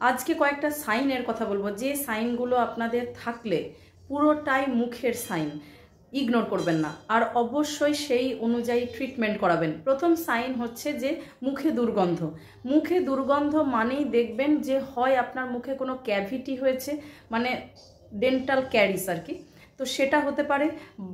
আজকে কয়েকটা সাইনের কথা বলবো, যে সাইনগুলো আপনাদের থাকলে পুরোটাই মুখের সাইন, ইগনোর করবেন না, আর অবশ্যই সেই অনুযায়ী ট্রিটমেন্ট করাবেন। প্রথম সাইন হচ্ছে যে মুখে দুর্গন্ধ। মুখে দুর্গন্ধ মানেই দেখবেন যে হয় আপনার মুখে কোনো ক্যাভিটি হয়েছে, মানে ডেন্টাল ক্যারিস আর কি, তো সেটা হতে পারে,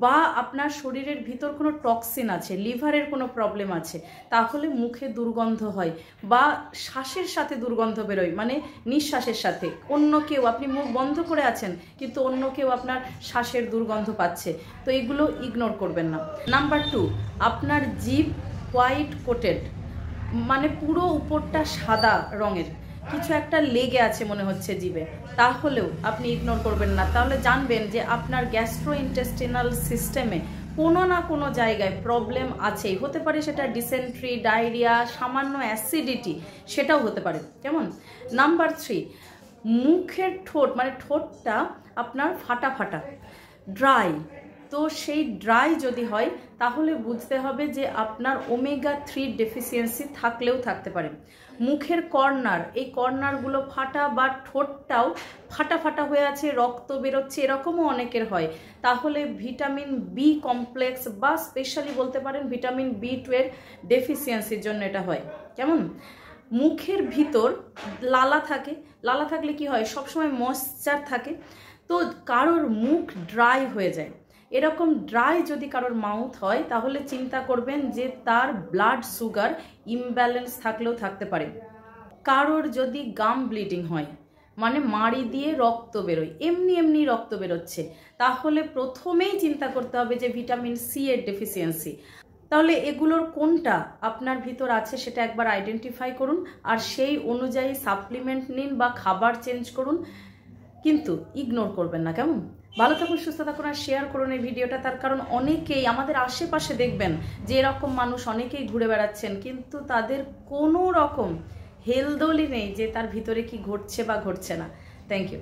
বা আপনার শরীরের ভিতর কোনো টক্সিন আছে, লিভারের কোনো প্রবলেম আছে, তাহলে মুখে দুর্গন্ধ হয়, বা শ্বাসের সাথে দুর্গন্ধ বেরোয়, মানে নিঃশ্বাসের সাথে অন্য কেউ, আপনি মুখ বন্ধ করে আছেন কিন্তু অন্য কেউ আপনার শ্বাসের দুর্গন্ধ পাচ্ছে, তো এগুলো ইগনোর করবেন না। নাম্বার 2, আপনার জিভ হোয়াইট কোটেড, মানে পুরো উপরটা সাদা রঙের, কিছু একটা লেগে আছে মনে হচ্ছে জিভে, তাহলেও আপনি ইগনোর করবেন না। তাহলে জানবেন যে আপনার গ্যাস্ট্রোইন্টেস্টিনাল সিস্টেমে কোনো না কোনো জায়গায় প্রবলেম আছেই। হতে পারে সেটা ডিসেন্ট্রি, ডায়রিয়া, সামান্য অ্যাসিডিটি, সেটাও হতে পারে। কেমন? নাম্বার 3, মুখের ঠোঁট, মানে ঠোঁটটা আপনার ফাটা ফাটা, ড্রাই। তো সেই ড্রাই যদি হয় তাহলে বুঝতে হবে যে আপনার ওমেগা 3 ডেফিসিয়েন্সি থাকলেও থাকতে পারে। মুখের কর্নার, এই কর্নারগুলো ফাটা, বা ঠোঁটটাও ফাটা ফাটা হয়ে আছে, রক্ত বেরোচ্ছে, এরকমও অনেকের হয়, তাহলে ভিটামিন বি কমপ্লেক্স বা স্পেশালি বলতে পারেন ভিটামিন B12 ডেফিসিয়েন্সির জন্য এটা হয়। কেমন? মুখের ভিতর লালা থাকে, লালা থাকলে কি হয়, সবসময় ময়েশ্চার থাকে, তো কারোর মুখ ড্রাই হয়ে যায়। এরকম ড্রাই যদি কারোর মাউথ হয় তাহলে চিন্তা করবেন যে তার ব্লাড সুগার ইমব্যালেন্স থাকলেও থাকতে পারে। কারোর যদি গাম ব্লিডিং হয়, মানে মাড়ি দিয়ে রক্ত বেরোয়, এমনি এমনি রক্ত বেরোচ্ছে, তাহলে প্রথমেই চিন্তা করতে হবে যে ভিটামিন সি এর ডেফিসিয়েন্সি। তাহলে এগুলোর কোনটা আপনার ভিতর আছে সেটা একবার আইডেন্টিফাই করুন, আর সেই অনুযায়ী সাপ্লিমেন্ট নিন বা খাবার চেঞ্জ করুন, কিন্তু ইগনোর করবেন না। কেমন? ভালো থাকুন, সুস্থ থাকুন, আর শেয়ার করুন এই ভিডিওটা। তার কারণ অনেকেই আমাদের আশেপাশে দেখবেন যে এরকম মানুষ অনেকেই ঘুরে বেড়াচ্ছেন, কিন্তু তাদের কোনো রকম হেলদোলই নেই যে তার ভিতরে কি ঘটছে বা ঘটছে না। Thank you.